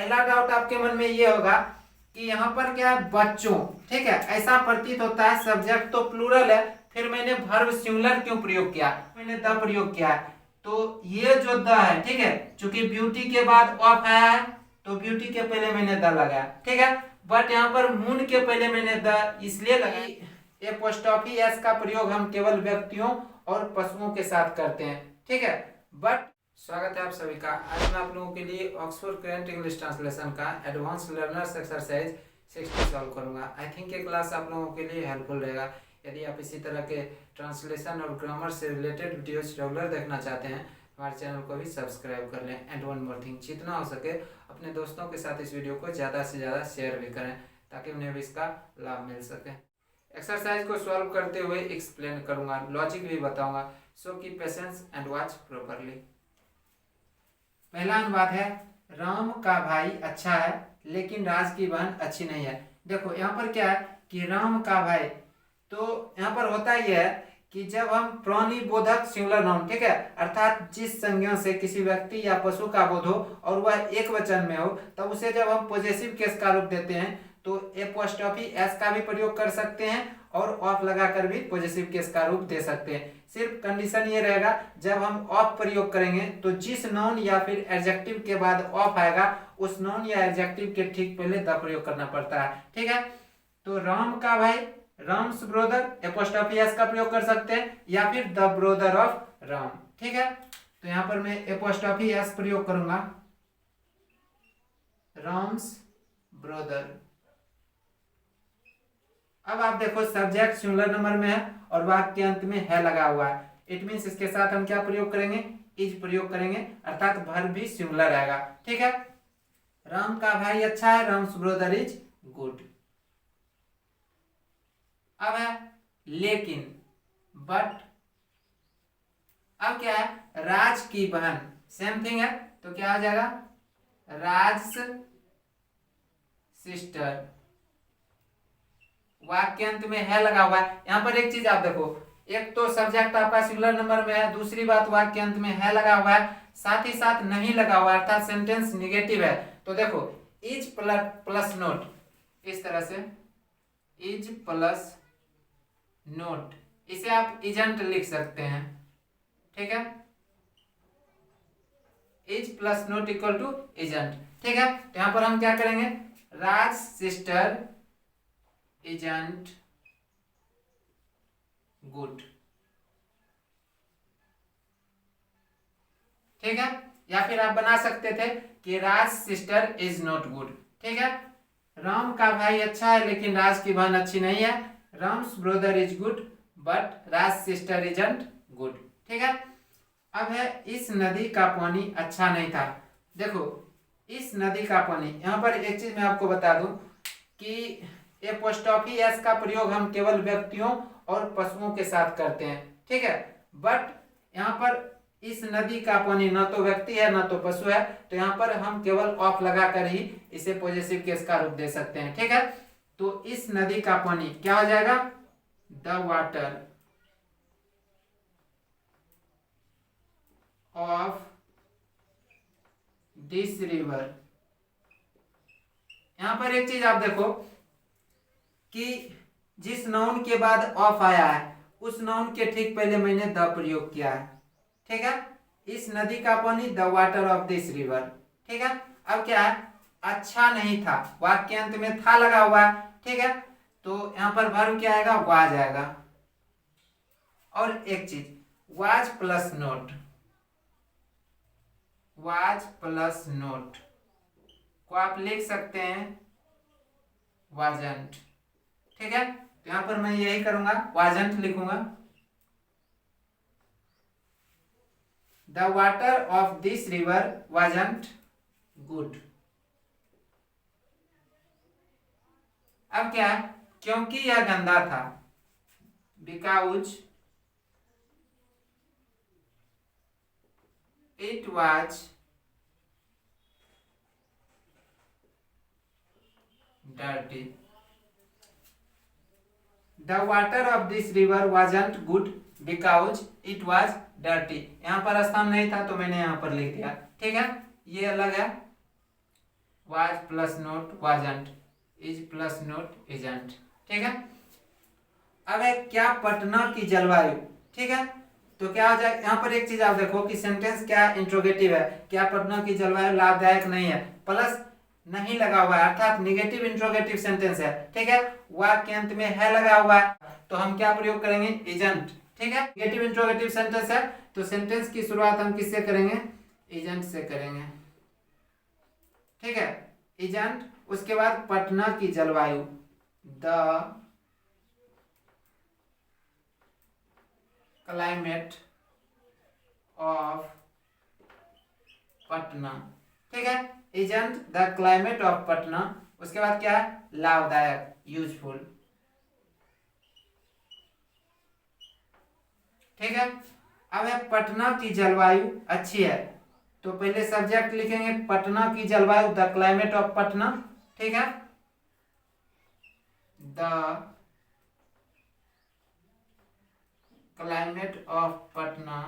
पहला डाउट आपके मन में ये होगा कि यहाँ पर क्या है, बच्चों, ठीक है, ऐसा प्रतीत होता है सब्जेक्ट तो प्लूरल है, फिर मैंने वर्ब सिंगुलर क्यों प्रयोग किया, मैंने द प्रयोग किया है। तो ये जो द है, ठीक है, चूंकि ब्यूटी के बाद ऑफ आया है तो ब्यूटी के पहले मैंने द लगाया, ठीक है, बट यहाँ पर मून के पहले मैंने द इसलिए लगाई एपोस्ट्रोफी एस का प्रयोग हम केवल व्यक्तियों और पशुओं के साथ करते हैं, ठीक है। बट स्वागत है आप सभी का। आज मैं आप लोगों के लिए ऑक्सफोर्ड करेंट इंग्लिश ट्रांसलेशन का एडवांस लर्नर्स एक्सरसाइज 60 सॉल्व करूंगा। आई थिंक ये क्लास आप लोगों के लिए हेल्पफुल रहेगा। यदि आप इसी तरह के ट्रांसलेशन और ग्रामर से रिलेटेड वीडियोज रेगुलर देखना चाहते हैं हमारे चैनल को भी सब्सक्राइब कर लें। एंड वन मोर थिंग, जितना हो सके अपने दोस्तों के साथ इस वीडियो को ज़्यादा से ज़्यादा शेयर भी करें ताकि उन्हें भी इसका लाभ मिल सके। एक्सरसाइज को सॉल्व करते हुए एक्सप्लेन करूंगा, लॉजिक भी बताऊंगा। सो की पेशेंस एंड वॉच प्रॉपरली। पहला अनुवाद है, राम का भाई अच्छा है लेकिन राज की बहन अच्छी नहीं है। देखो यहाँ पर क्या है कि राम का भाई, तो यहाँ पर होता ही है कि जब हम प्राणी बोधक सिंगुलर नाउन, ठीक है, अर्थात जिस संज्ञा से किसी व्यक्ति या पशु का बोध हो और वह एक वचन में हो, तब उसे जब हम पॉजेसिव केस का रूप देते हैं तो एपोस्ट्रोफी एस का भी प्रयोग कर सकते हैं और ऑफ लगाकर भी पॉजेसिव केस का रूप दे सकते हैं। सिर्फ कंडीशन ये रहेगा, जब हम ऑफ प्रयोग करेंगे तो जिस नाउन या फिर एडजेक्टिव के बाद ऑफ आएगा उस नाउन या एडजेक्टिव के ठीक पहले द प्रयोग करना पड़ता है, ठीक है। तो राम का भाई, राम्स ब्रोदर, एपोस्ट्रोफी एस का प्रयोग कर सकते हैं या फिर द ब्रोदर ऑफ राम, ठीक है। तो यहाँ पर मैं एपोस्ट्रोफी एस प्रयोग करूंगा, राम्स ब्रोदर। अब आप देखो सब्जेक्ट सिंगुलर नंबर में है और वाक्य के अंत में है लगा हुआ है। इट मीन्स इसके साथ हम क्या प्रयोग करेंगे, इज प्रयोग करेंगे, अर्थात वर्ब भी सिंगुलर आएगा, ठीक है। राम का भाई अच्छा है, राम्स ब्रोदर इज गुड। अब है लेकिन, बट। अब क्या है, राज की बहन, सेम थिंग है, तो क्या आ जाएगा, राज सिस्टर। वाक्य अंत में है लगा हुआ है। यहां पर एक चीज आप देखो, एक तो सब्जेक्ट आपका सिंगुलर नंबर में है, दूसरी बात वाक्य अंत में है लगा हुआ है, साथ ही साथ नहीं लगा हुआ है, अर्थात सेंटेंस निगेटिव है। तो देखो इज प्लस नोट, इस तरह से इज प्लस नोट, इसे आप इजेंट लिख सकते हैं, ठीक है। Is plus not equal to isn't, ठीक है। तो यहां पर हम क्या करेंगे, राज सिस्टर इजेंट गुड, ठीक है। या फिर आप बना सकते थे कि राज सिस्टर इज नॉट गुड, ठीक है। राम का भाई अच्छा है लेकिन राज की बहन अच्छी नहीं है, Ram's brother is good but Raj sister isn't good, ठीक है। अब है इस नदी का पानी अच्छा नहीं था। देखो इस नदी का पानी, यहां पर एक चीज मैं आपको बता दूं कि एपोस्ट्रोफी एस का प्रयोग हम केवल व्यक्तियों और पशुओं के साथ करते हैं, ठीक है। बट यहाँ पर इस नदी का पानी न तो व्यक्ति है न तो पशु है, तो यहाँ पर हम केवल ऑफ लगाकर ही इसे पॉजेसिव केस का रूप दे सकते हैं, ठीक है। तो इस नदी का पानी क्या हो जाएगा, the water of this river. यहां पर एक चीज आप देखो कि जिस नाउन के बाद ऑफ आया है उस नाउन के ठीक पहले मैंने द प्रयोग किया है, ठीक है। इस नदी का पानी, the water of this river, ठीक है। अब क्या है, अच्छा नहीं था, वाक्य अंत में था लगा हुआ है, ठीक है। तो यहां पर वर्ब क्या आएगा, वाज आएगा। और एक चीज, was plus note, was plus note को आप लिख सकते हैं वाजंट, ठीक है। तो यहां पर मैं यही करूंगा, वाजंट लिखूंगा। The water of this river wasn't good. अब क्या है, क्योंकि यह गंदा था, because it was dirty. The water of this river wasn't good because it was dirty. यहां पर स्थान नहीं था तो मैंने यहां पर लिख दिया, ठीक है। ये अलग है, was plus not wasn't, is plus note isn't. ठीक है। अब है क्या पटना की जलवायु। ठीक है, तो क्या हो जाए, यहाँ पर एक चीज आप देखो कि सेंटेंस क्या इंट्रोगेटिव है, क्या पटना की जलवायु लाभदायक नहीं है, प्लस नहीं लगा हुआ है, अर्थात निगेटिव इंट्रोगेटिव सेंटेंस है। ठीक है, वाक्य अंत में है लगा हुआ है, तो हम क्या प्रयोग करेंगे, इजंट। ठीक है, निगेटिव इंट्रोगेटिव सेंटेंस है तो सेंटेंस की शुरुआत हम किससे करेंगे, इजंट से करेंगे। ठीक है, इजंट, उसके बाद पटना की जलवायु, द क्लाइमेट ऑफ पटना। ठीक है, isn't the climate of Patna, उसके बाद क्या है, लाभदायक, यूजफुल। ठीक है, अब है पटना की जलवायु अच्छी है, तो पहले सब्जेक्ट लिखेंगे पटना की जलवायु, द क्लाइमेट ऑफ पटना। ठीक है, the climate of Patna,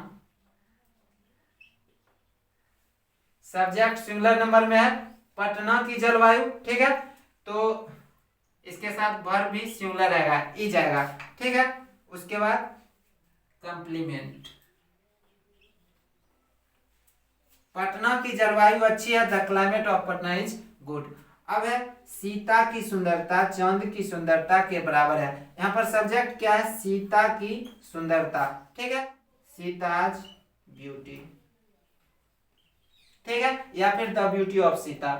subject singular number में है, पटना की जलवायु। ठीक है, तो इसके साथ वर्ब भी सिंगुलर रहेगा, ई जाएगा। ठीक है, उसके बाद कंप्लीमेंट, पटना की जलवायु अच्छी है, the climate of Patna is good. अब है सीता की सुंदरता चांद की सुंदरता के बराबर है, यहाँ पर सब्जेक्ट क्या है, सीता की सुंदरता। ठीक है, सीताज ब्यूटी। ठीक है, या फिर the beauty of Sita,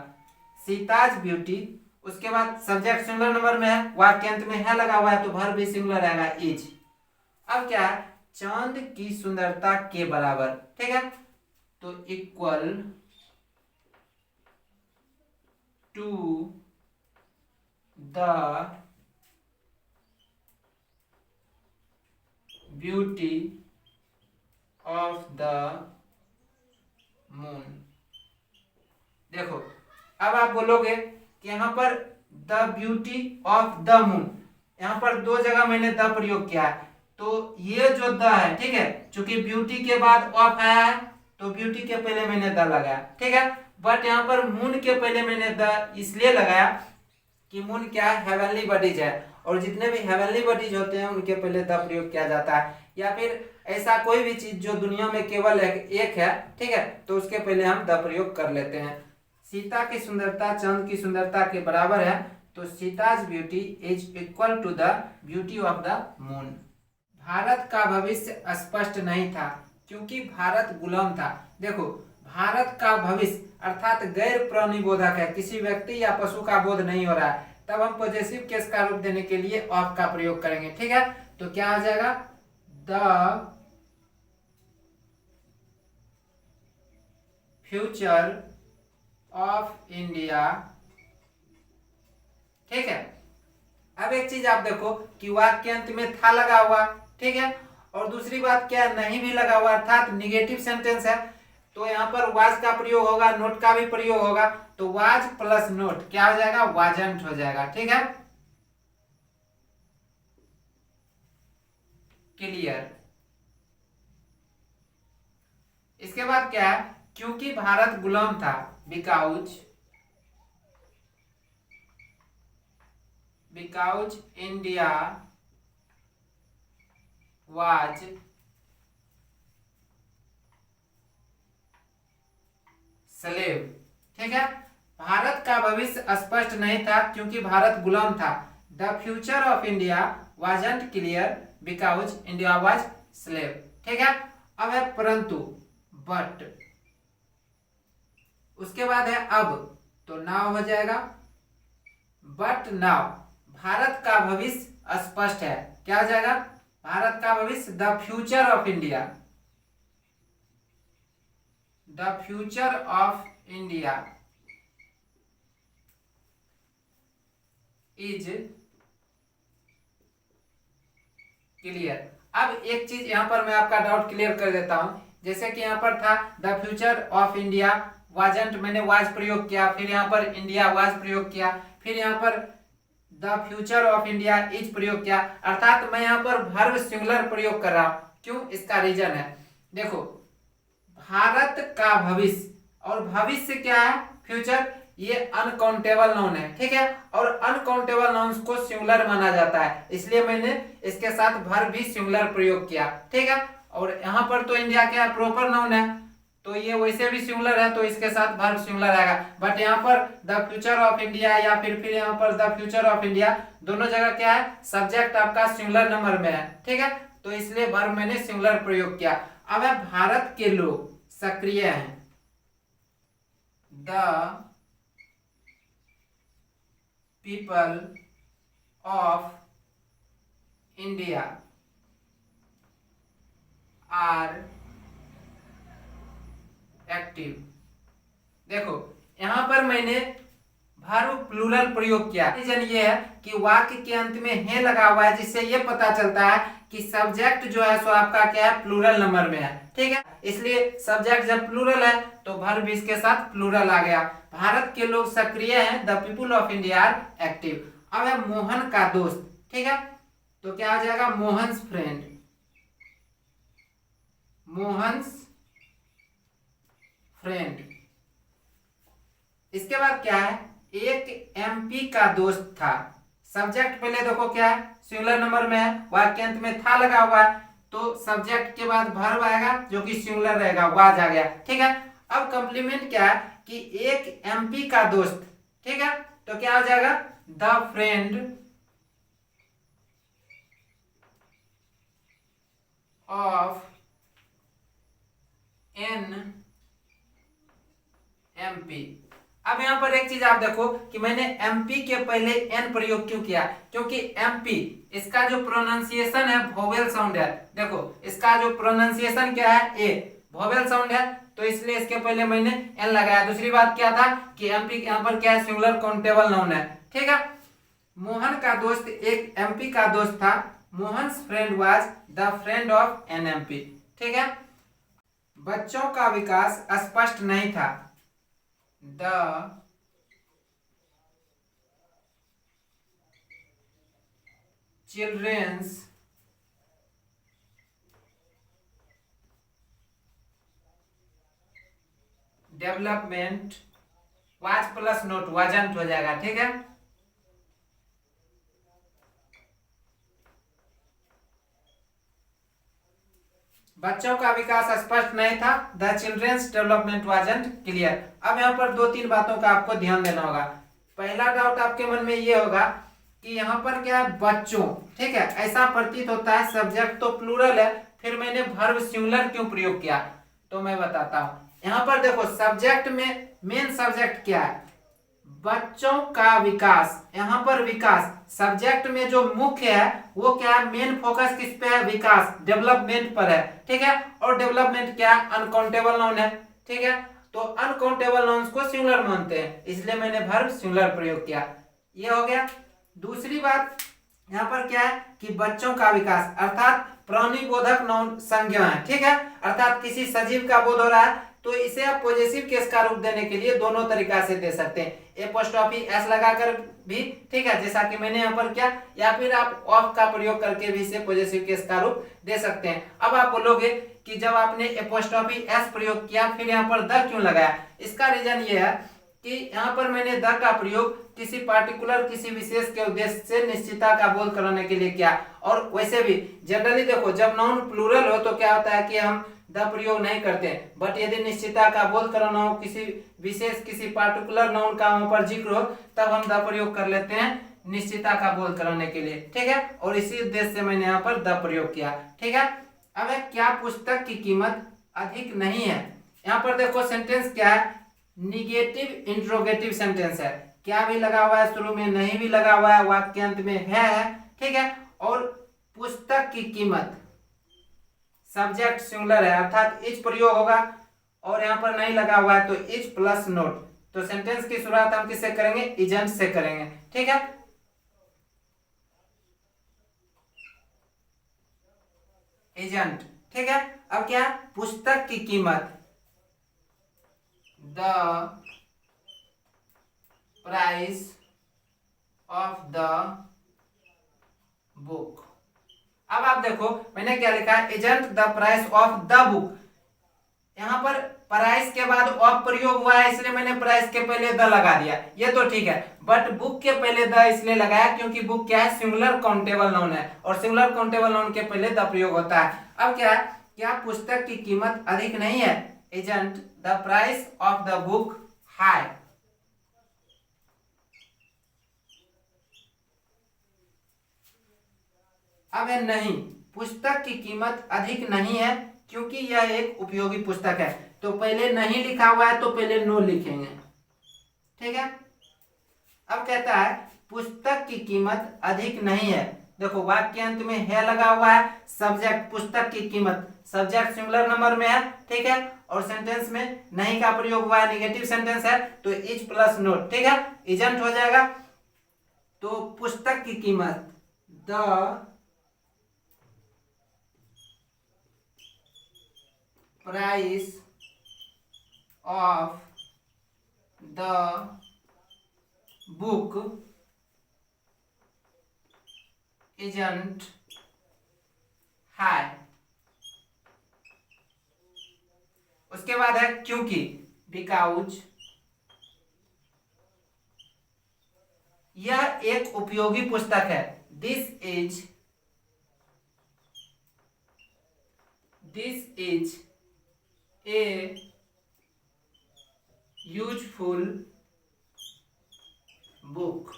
Sita's beauty. उसके बाद सब्जेक्ट सिंगुलर नंबर में है, वाक्य अंत में है लगा हुआ है, तो वर्ब भी सिंगुलर रहेगा, इज। अब क्या है, चांद की सुंदरता के बराबर। ठीक है, तो equal to the beauty of the moon. देखो, अब आप बोलोगे कि यहां पर the beauty of the moon, यहां पर दो जगह मैंने द प्रयोग किया है, तो ये जो द है, ठीक है, चूंकि ब्यूटी के बाद ऑफ आया है तो ब्यूटी के पहले मैंने द लगाया। ठीक है, बट यहाँ पर मून के पहले मैंने द इसलिए लगाया कि मून क्या है, हेवनली बॉडीज है, और जितने भी हेवनली बॉडीज होते हैं उनके पहले द प्रयोग किया जाता है, या फिर ऐसा कोई भी चीज जो दुनिया में केवल एक है, ठीक है, तो उसके पहले हम द प्रयोग कर लेते हैं। सीता की सुंदरता चांद की सुंदरता के बराबर है, तो Sita's beauty is equal to the beauty of the moon. Bharat का भविष्य स्पष्ट नहीं था क्योंकि भारत गुलाम था। देखो, भारत का भविष्य अर्थात गैर प्रणिबोधक है, किसी व्यक्ति या पशु का बोध नहीं हो रहा है, तब हम पॉजेसिव केस का रूप देने के लिए ऑफ का प्रयोग करेंगे। ठीक है, तो क्या आ जाएगा, द फ्यूचर ऑफ इंडिया। ठीक है, अब एक चीज आप देखो कि वाक्य अंत में था लगा हुआ, ठीक है, और दूसरी बात क्या है, नहीं भी लगा हुआ, अर्थात निगेटिव सेंटेंस है, तो यहाँ पर वाज का प्रयोग होगा, नोट का भी प्रयोग होगा, तो वाज प्लस नोट क्या हो जाएगा, वाजंट हो जाएगा। ठीक है, क्लियर। इसके बाद क्या है, क्योंकि भारत गुलाम था, बिकॉज इंडिया वाज स्लेव। ठीक है, भारत का भविष्य स्पष्ट नहीं था क्योंकि भारत गुलाम था। The future of India wasn't clear because India was slave. ठीक है, अब है परंतु, बट, उसके बाद है अब, तो नाउ हो जाएगा, बट नाउ भारत का भविष्य स्पष्ट है, क्या हो जाएगा, भारत का भविष्य, the future of India, the future of India is clear. अब एक चीज यहां पर मैं आपका डाउट क्लियर कर देता हूं, जैसे कि यहां पर था the future of India wasn't, मैंने वाज प्रयोग किया, फिर यहां पर इंडिया वाज प्रयोग किया, फिर यहां पर the future of India is प्रयोग किया, अर्थात मैं यहां पर वर्ब सिंगुलर प्रयोग कर रहा हूं। क्यों, इसका रीजन है, देखो, भारत का भविष्य, और भविष्य क्या है, फ्यूचर, ये अनकाउंटेबल नाउन है, ठीक है। और अनकाउंटेबल नाउन्स को सिंगुलर माना जाता है, इसलिए मैंने इसके साथ वर्ब भी सिंगुलर प्रयोग किया, ठीक है। और यहाँ पर तो इंडिया क्या है, प्रॉपर नाउन है, तो ये वैसे भी सिंगुलर है, तो इसके साथ वर्ब सिंगुलर आएगा। बट यहाँ पर द फ्यूचर ऑफ इंडिया या फिर यहाँ पर द फ्यूचर ऑफ इंडिया, दोनों जगह क्या है, सब्जेक्ट आपका सिंगुलर नंबर में है, ठीक है। तो इसलिए वर्ब मैंने सिंगुलर प्रयोग किया। अब है भारत के लोग सक्रिय हैं, the people of India are active. देखो यहां पर मैंने वर्ब प्लूरल प्रयोग किया, रीजन ये है कि वाक्य के अंत में है लगा हुआ है, जिससे ये पता चलता है कि सब्जेक्ट जो है सो आपका क्या है, प्लूरल नंबर में है, ठीक है। इसलिए सब्जेक्ट जब प्लूरल है तो वर्ब इसके साथ प्लूरल आ गया। भारत के लोग सक्रिय हैं, the people of India are active. अब है मोहन का दोस्त, ठीक है, तो क्या आ जाएगा, मोहन्स फ्रेंड, मोहन्स फ्रेंड। इसके बाद क्या है, एक एमपी का दोस्त था, सब्जेक्ट पहले देखो क्या है, सिंगुलर नंबर में है, वाक्यांत में था लगा हुआ है, तो सब्जेक्ट के बाद वर्ब आएगा जो कि सिंगुलर रहेगा, वाज आ गया, ठीक है। अब कॉम्प्लीमेंट क्या है कि एक एमपी का दोस्त, ठीक है, तो क्या हो जाएगा, the friend of an MP. अब यहां पर एक चीज आप देखो कि मैंने एमपी के पहले एन प्रयोग क्यों किया, क्योंकि एमपी इसका जो प्रोनाउंसिएशन है वोवेल साउंड है। देखो इसका जो प्रोनाउंसिएशन क्या है, ए वोवेल साउंड है, तो इसलिए इसके पहले मैंने एन लगाया। दूसरी बात क्या था कि एमपी यहां पर क्या है, सिंगुलर काउंटेबल नाउन है, ठीक है। मोहन का दोस्त एक एमपी का दोस्त था, Mohan's friend was the friend of an MP, ठीक है। बच्चों का विकास स्पष्ट नहीं था, the children's development was plus not wasn't हो जाएगा, ठीक है। बच्चों का विकास स्पष्ट नहीं था, the children's development wasn't clear. अब यहाँ पर दो तीन बातों का आपको ध्यान देना होगा। पहला डाउट आपके मन में ये होगा कि यहाँ पर क्या है, बच्चों, ठीक है, ऐसा प्रतीत होता है सब्जेक्ट तो प्लूरल है, फिर मैंने वर्ब सिंगुलर क्यों प्रयोग किया, तो मैं बताता हूँ। यहाँ पर देखो सब्जेक्ट में मेन सब्जेक्ट क्या है, बच्चों का विकास, यहाँ पर विकास सब्जेक्ट में जो मुख्य है वो क्या है, मेन फोकस किस पे है, विकास डेवलपमेंट पर है, ठीक है। और डेवलपमेंट क्या है, अनकाउंटेबल नाउन है, ठीक है, तो अनकाउंटेबल नाउन्स को सिंगुलर मानते हैं, इसलिए मैंने वर्ब सिंगुलर प्रयोग किया, ये हो गया। दूसरी बात यहाँ पर क्या है कि बच्चों का विकास अर्थात प्राणिबोधक नाउन संज्ञा है, ठीक है, अर्थात किसी सजीव का बोध हो रहा है तो इसे आप पॉजिटिव केस का रूप देने के लिए दोनों तरीका से दे सकते हैं, एपोस्ट्रोफी एस लगाकर भी, ठीक है, जैसा कि मैंने यहाँ पर किया, या फिर आप ऑफ का प्रयोग करके भी इसे पॉजिटिव केस का रूप दे सकते हैं। अब आप बोलोगे कि जब आपने एपोस्ट्रोफी एस प्रयोग किया फिर यहाँ पर द क्यों लगाया, इसका रीजन ये है कि यहाँ पर मैंने द का प्रयोग किसी पार्टिकुलर किसी विशेष के उद्देश्य से निश्चितता का बोध कराने के लिए किया। और वैसे भी जनरली देखो जब नाउन प्लूरल हो तो क्या होता है कि हम द प्रयोग नहीं करते, बट यदि निश्चितता का बोध कराना हो, किसी विशेष किसी पार्टिकुलर नाउन का वहां पर जिक्र हो, तब हम द प्रयोग कर लेते हैं निश्चितता का बोध कराने के लिए, ठीक है। और इसी उद्देश्य से मैंने यहाँ पर द प्रयोग किया, ठीक है। अब है क्या पुस्तक की कीमत अधिक नहीं है, यहाँ पर देखो सेंटेंस क्या है, निगेटिव इंट्रोगेटिव सेंटेंस है, क्या भी लगा हुआ है शुरू में, नहीं भी लगा हुआ है, वाक्यांत में है, ठीक है। और पुस्तक की कीमत सब्जेक्ट सिंगुलर है अर्थात इज प्रयोग होगा, और यहाँ पर नहीं लगा हुआ है तो इज प्लस नोट, तो सेंटेंस की शुरुआत हम किससे करेंगे, इजेंट से करेंगे, ठीक है। एजेंट, ठीक है। अब क्या, पुस्तक की कीमत, the price of the book. अब आप देखो मैंने क्या लिखा है, agent the price of the book, यहाँ पर प्राइस के बाद ऑफ प्रयोग हुआ है इसलिए मैंने प्राइस के पहले द लगा दिया, ये तो ठीक है। बट बुक के पहले द इसलिए लगाया क्योंकि बुक क्या है, सिंगुलर काउंटेबल नाउन है और सिंगुलर काउंटेबल नाउन के पहले द प्रयोग होता है। अब क्या है, क्या पुस्तक की कीमत अधिक नहीं है, isn't the price of the book high. अब है नहीं, पुस्तक की कीमत अधिक नहीं है क्योंकि यह एक उपयोगी पुस्तक है। तो पहले नहीं लिखा हुआ है तो पहले नो लिखेंगे, ठीक है। अब कहता है पुस्तक की कीमत अधिक नहीं है, देखो वाक्य अंत में है लगा हुआ है, सब्जेक्ट पुस्तक की कीमत, सब्जेक्ट सिंगुलर नंबर में है, ठीक है। और सेंटेंस में नहीं का प्रयोग हुआ है, निगेटिव सेंटेंस है तो इज प्लस नोट, ठीक है, इजंट हो जाएगा। तो पुस्तक की कीमत the price of the book isn't high। उसके बाद है क्योंकि, बिकॉज यह एक उपयोगी पुस्तक है, this is a useful book.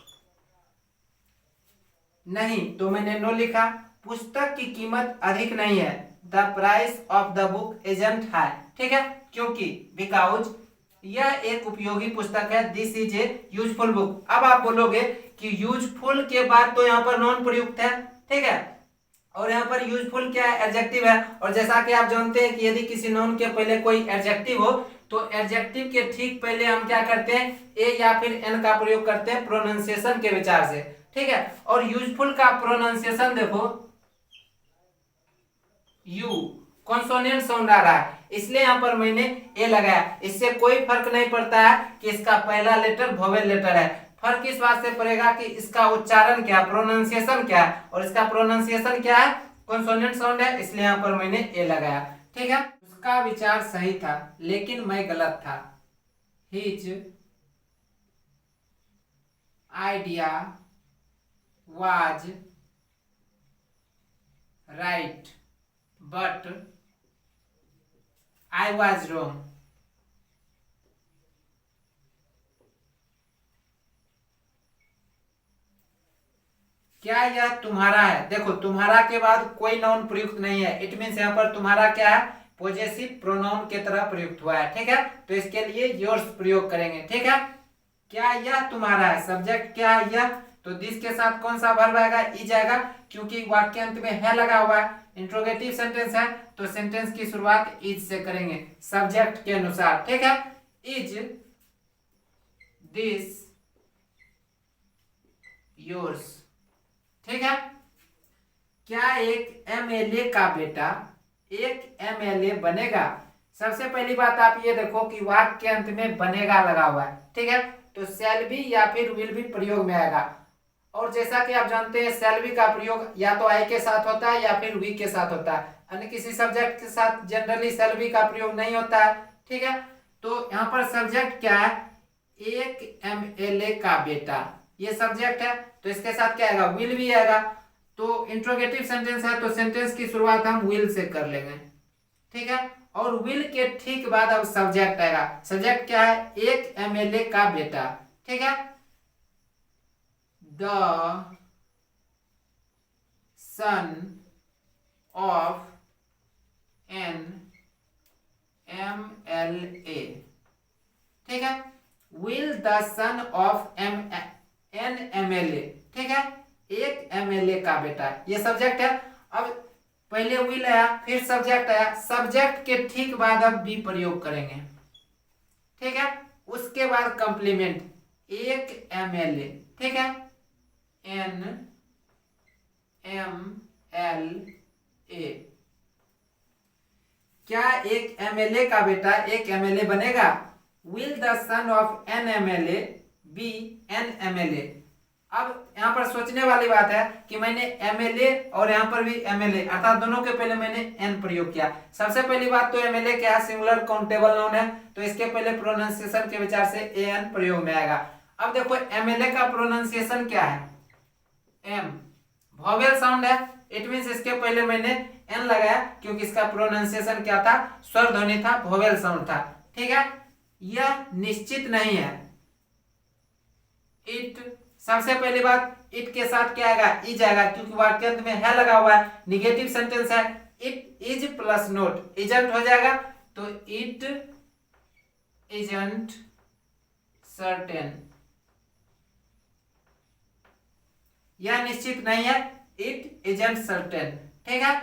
नहीं तो मैंने नो लिखा, पुस्तक की कीमत अधिक नहीं है, the price of the book isn't high, ठीक है, क्योंकि बिकॉज यह एक उपयोगी पुस्तक है, this is a useful book. अब आप बोलोगे कि यूजफुल के बाद तो यहाँ पर नॉन प्रयुक्त है, ठीक है, और यहाँ पर यूजफुल क्या है, एडजेक्टिव है। और जैसा कि आप जानते हैं कि यदि किसी नॉन के पहले कोई एडजेक्टिव हो तो एडजेक्टिव के ठीक पहले हम क्या करते हैं, ए या फिर एन का प्रयोग करते हैं प्रोनाउंसिएशन के विचार से, ठीक है। और यूजफुल का प्रोनाउंसिएशन देखो, यू कॉन्सोनेंट साउंड आ रहा है इसलिए यहाँ पर मैंने ए लगाया। इससे कोई फर्क नहीं पड़ता है कि इसका पहला लेटर वोवेल लेटर है, फर्क इस बात से पड़ेगा कि इसका उच्चारण क्या, प्रोनाउंसिएशन क्या है, और इसका प्रोनाउंसिएशन क्या है, कॉन्सोनेंट साउंड है, इसलिए यहाँ पर मैंने ए लगाया, ठीक है। उसका विचार सही था लेकिन मैं गलत था, his idea was right but I was wrong। क्या यह तुम्हारा है, देखो तुम्हारा के बाद कोई नाउन प्रयुक्त नहीं है, इट मीन्स यहाँ पर तुम्हारा क्या है, पॉजेसिव प्रोनाउन के तरह प्रयुक्त हुआ है, ठीक है। तो इसके लिए योर्स प्रयोग करेंगे, ठीक है। क्या यह तुम्हारा है, सब्जेक्ट क्या है यह, तो दिस के साथ कौन सा वर्ब आएगा, इज आएगा, क्योंकि वाक्य अंत में है लगा हुआ है, इंट्रोगेटिव सेंटेंस है तो सेंटेंस की शुरुआत इज से करेंगे सब्जेक्ट के अनुसार, ठीक है। इज दिस योर्स, ठीक है। क्या एक एमएलए का बेटा एक एमएलए बनेगा, सबसे पहली बात आप ये देखो कि वाक्य अंत में बनेगा लगा हुआ है, ठीक है, तो शैल बी या फिर विल बी प्रयोग में आएगा। और जैसा कि आप जानते हैं शैल बी का प्रयोग या तो आई के साथ होता है या फिर वी के साथ होता है, अन्य किसी सब्जेक्ट के साथ जनरली शैल बी का प्रयोग नहीं होता है, ठीक है। तो यहाँ पर सब्जेक्ट क्या है, एक एमएलए का बेटा, ये सब्जेक्ट है तो इसके साथ क्या आएगा, विल भी आएगा। तो इंट्रोगेटिव सेंटेंस है तो सेंटेंस की शुरुआत हम विल से कर लेंगे, ठीक है। और विल के ठीक बाद अब सब्जेक्ट आएगा, सब्जेक्ट क्या है, एक एमएलए का बेटा, ठीक है। The son of an MLA, ठीक है, will the son of an MLA, ठीक है, एक एमएलए का बेटा, ये सब्जेक्ट है। अब पहले विल आया फिर सब्जेक्ट आया, सब्जेक्ट के ठीक बाद अब बी प्रयोग करेंगे, ठीक है। उसके बाद कंप्लीमेंट, एक एमएलए, ठीक है, एन एम एल ए। क्या एक एमएलए का बेटा एक एमएलए बनेगा, will the son of an MLA be an MLA. अब यहाँ पर सोचने वाली बात है कि मैंने एमएलए और यहाँ पर भी एमएलए अर्थात दोनों के पहले मैंने एन प्रयोग किया। सबसे पहली बात तो एमएलए क्या है, सिंगुलर काउंटेबल नाउन है, तो इसके पहले प्रोनाउंसिएशन के विचार से एन प्रयोग में आएगा। अब देखो एमएलए का प्रोनाउंसिएशन क्या है, एम वॉवेल साउंड है, इट मींस इसके पहले मैंने एन लगाया क्योंकि इसका प्रोनाउंसिएशन क्या था, स्वर ध्वनि था, वॉवेल साउंड था। ठीक है, यह निश्चित नहीं है। इट, सबसे पहली बात इट के साथ क्या आएगा, इज आएगा क्योंकि वाक्यांत में है लगा हुआ है, निगेटिव सेंटेंस है, it is plus note isn't हो जाएगा, तो इट इजंट सर्टेन, यह निश्चित नहीं है, इट इजंट सर्टेन। ठीक है,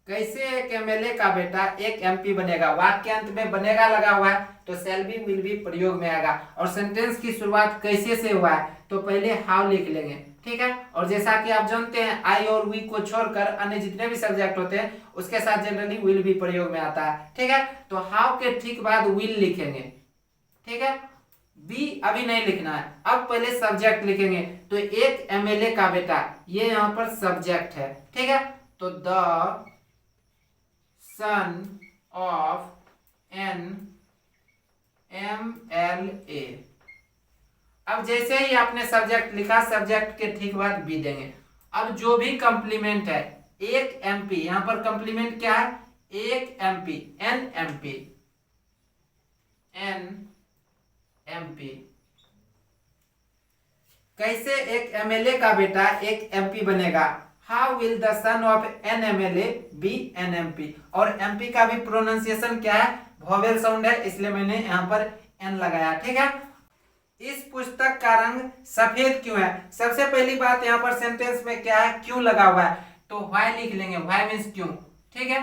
कैसे एक एमएलए का बेटा एक एमपी बनेगा, वाक्यांत में बनेगा लगा हुआ है तो शैल बी विल बी प्रयोग में आएगा। और सेंटेंस की शुरुआत कैसे से हुआ है, तो पहले हाउ लिख लेंगे। ठीक है, और जैसा कि आप जानते हैं आई और वी को छोड़कर अन्य जितने भी सब्जेक्ट होते हैं उसके साथ जनरली विल भी प्रयोग में आता है। ठीक है, तो हाउ के ठीक बाद विल लिखेंगे। ठीक है, बी अभी नहीं लिखना है, अब पहले सब्जेक्ट लिखेंगे। तो एक एमएलए का बेटा, ये यहाँ पर सब्जेक्ट है। ठीक है, तो the son of an MLA. अब जैसे ही आपने सब्जेक्ट लिखा, सब्जेक्ट के ठीक बाद बी देंगे। अब जो भी कंप्लीमेंट है, एक एमपी, यहां पर कंप्लीमेंट क्या है, एक MP, an MP, an MP. कैसे एक एमएलए का बेटा एक एमपी बनेगा, how will the son of an MLA be an MP. और एमपी का भी प्रोनाउंसिएशन क्या है, वॉवेल साउंड है, इसलिए मैंने यहाँ पर एन लगाया। ठीक है, इस पुस्तक का रंग सफेद क्यों है, सबसे पहली बात यहाँ पर सेंटेंस में क्या है, क्यों लगा हुआ है, तो व्हाई लिख लेंगे, व्हाई मीन्स क्यों। ठीक है,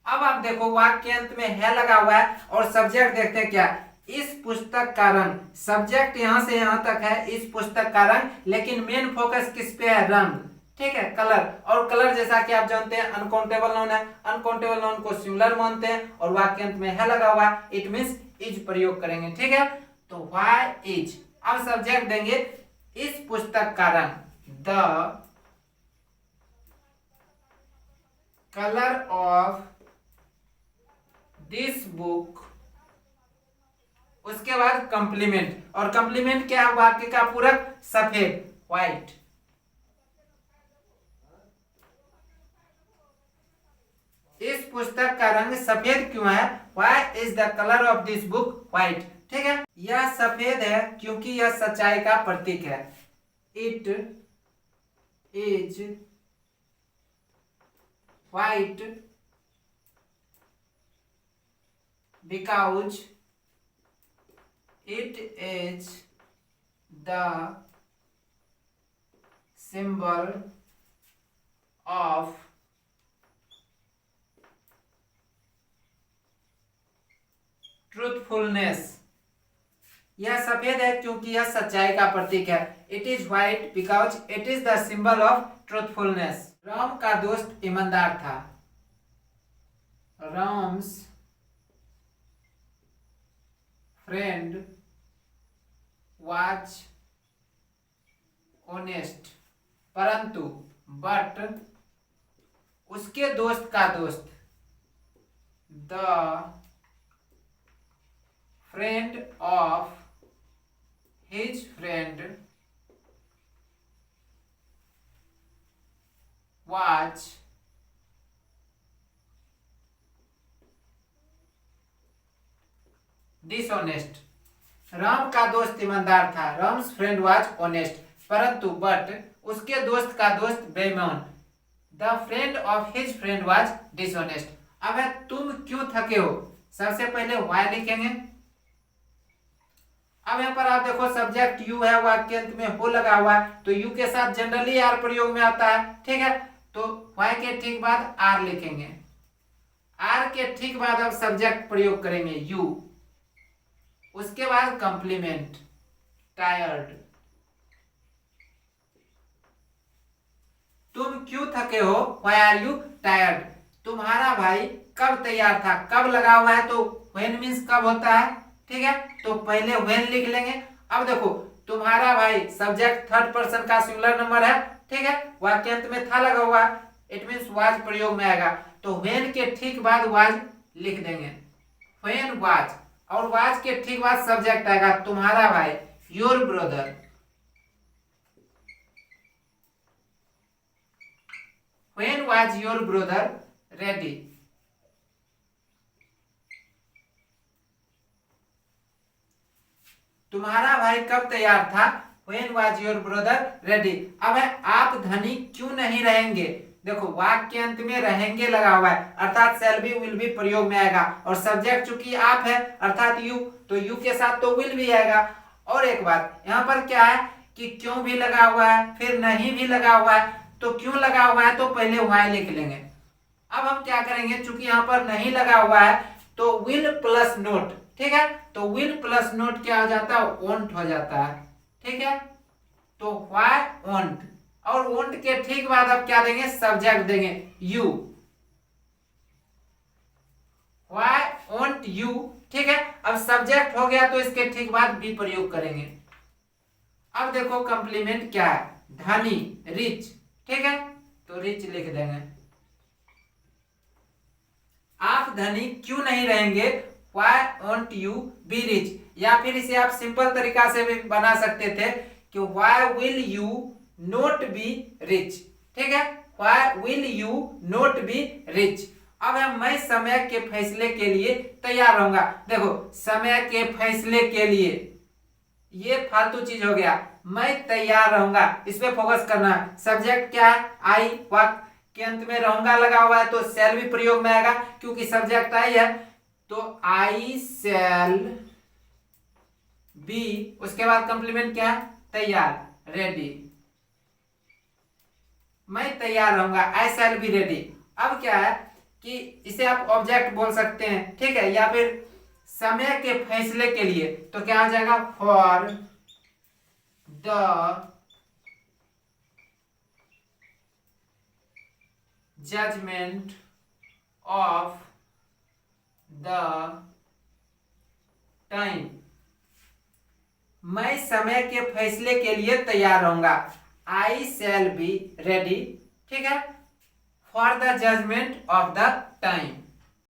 अब आप देखो वाक्य अंत में है लगा हुआ है और सब्जेक्ट देखते हैं क्या, इस पुस्तक का रंग, सब्जेक्ट यहां से यहां तक है इस पुस्तक का रंग, लेकिन मेन फोकस किस पे है, रंग। ठीक है, कलर। और कलर जैसा कि आप जानते हैं अनकाउंटेबल नाउन है, अनकाउंटेबल नाउन को सिंगुलर मानते हैं और वाक्यांत में है लगा हुआ है, इट मींस इज प्रयोग करेंगे। ठीक है, तो व्हाई इज, अब सब्जेक्ट देंगे इस पुस्तक का रंग, the colour of this book, उसके बाद कंप्लीमेंट, और कंप्लीमेंट क्या है, वाक्य का पूरक सफेद, व्हाइट। इस पुस्तक का रंग सफेद क्यों है, why is the colour of this book white. ठीक है, यह सफेद है क्योंकि यह सच्चाई का प्रतीक है, it is white because it is the symbol of truthfulness. यह सफेद है क्योंकि यह सच्चाई का प्रतीक है, it is white because it is the symbol of truthfulness. Ram का दोस्त ईमानदार था, राम्स फ्रेंड वाज ऑनेस्ट, परंतु बट उसके दोस्त का दोस्त, the friend of his friend was dishonest. Ram का दोस्त ईमानदार था, राम्स फ्रेंड वाज ऑनेस्ट, परंतु बट उसके दोस्त का दोस्त बेईमान, the friend of his friend was dishonest. अब है तुम क्यों थके हो, सबसे पहले व्हाई लिखेंगे। अब यहाँ पर आप देखो सब्जेक्ट यू है, वाक्यांत में हो लगा हुआ है, तो यू के साथ जनरली आर प्रयोग में आता है। ठीक है, तो व्हाई के ठीक बाद आर लिखेंगे, आर के ठीक बाद अब सब्जेक्ट प्रयोग करेंगे यू, उसके बाद कंप्लीमेंट टायर्ड। तुम क्यों थके हो, व्हाई आर यू टायर्ड। तुम्हारा भाई कब तैयार था, कब लगा हुआ है तो व्हेन मीन्स कब होता है। ठीक है, तो पहले व्हेन लिख लेंगे। अब देखो तुम्हारा भाई सब्जेक्ट थर्ड पर्सन का सिंगुलर नंबर है, ठीक है, वाक्यांत में था लगा हुआ, इट मीन्स वाज प्रयोग में आएगा, तो व्हेन के ठीक बाद वाज लिख देंगे, व्हेन वाज, और वाज के ठीक बाद सब्जेक्ट आएगा तुम्हारा भाई, your brother, when was your brother ready, तुम्हारा भाई कब तैयार था, when was your brother ready. अब है आप धनी क्यों नहीं रहेंगे, देखो वाक्य अंत में रहेंगे लगा हुआ है, अर्थात शैल बी विल बी प्रयोग में आएगा, और सब्जेक्ट चूंकि आप है अर्थात यू, तो यू के साथ तो विल भी आएगा। और एक बात यहाँ पर क्या है कि क्यों भी लगा हुआ है, फिर नहीं भी लगा हुआ है, तो क्यों लगा हुआ है तो पहले वाई लिख लेंगे। अब हम क्या करेंगे, चूंकि यहाँ पर नहीं लगा हुआ है तो विल प्लस नोट, ठीक है, तो विल प्लस नोट क्या हो जाता है, वोंट हो जाता है, ठीक है, तो व्हाई वोंट, और वोंट के ठीक बाद अब क्या देंगे, सब्जेक्ट देंगे यू, व्हाई वोंट यू, ठीक है। अब सब्जेक्ट हो गया तो इसके ठीक बाद भी प्रयोग करेंगे। अब देखो कंप्लीमेंट क्या है, धनी रिच, ठीक है, तो रिच लिख देंगे। आप धनी क्यों नहीं रहेंगे, why won't you be rich, या फिर इसे आप सिंपल तरीका से भी बना सकते थे कि why will you not be rich, ठीक है, why will you not be rich. अब है मैं समय के फैसले के लिए तैयार रहूंगा, देखो समय के फैसले के लिए ये फालतू चीज हो गया, मैं तैयार रहूंगा, इस पे फोकस करना है। सब्जेक्ट क्या है, आई, वाक्य के अंत में रहूंगा लगा हुआ है तो शैल भी प्रयोग में आएगा, क्योंकि सब्जेक्ट आई है, तो आई शैल बी, उसके बाद कंप्लीमेंट क्या है, तैयार, रेडी, मैं तैयार रहूंगा, आई शैल बी रेडी। अब क्या है कि इसे आप ऑब्जेक्ट बोल सकते हैं, ठीक है, या फिर समय के फैसले के लिए, तो क्या हो जाएगा, for the judgement of the time, मैं समय के फैसले के लिए तैयार रहूंगा, आई शैल बी रेडी, ठीक है, for the judgement of the time.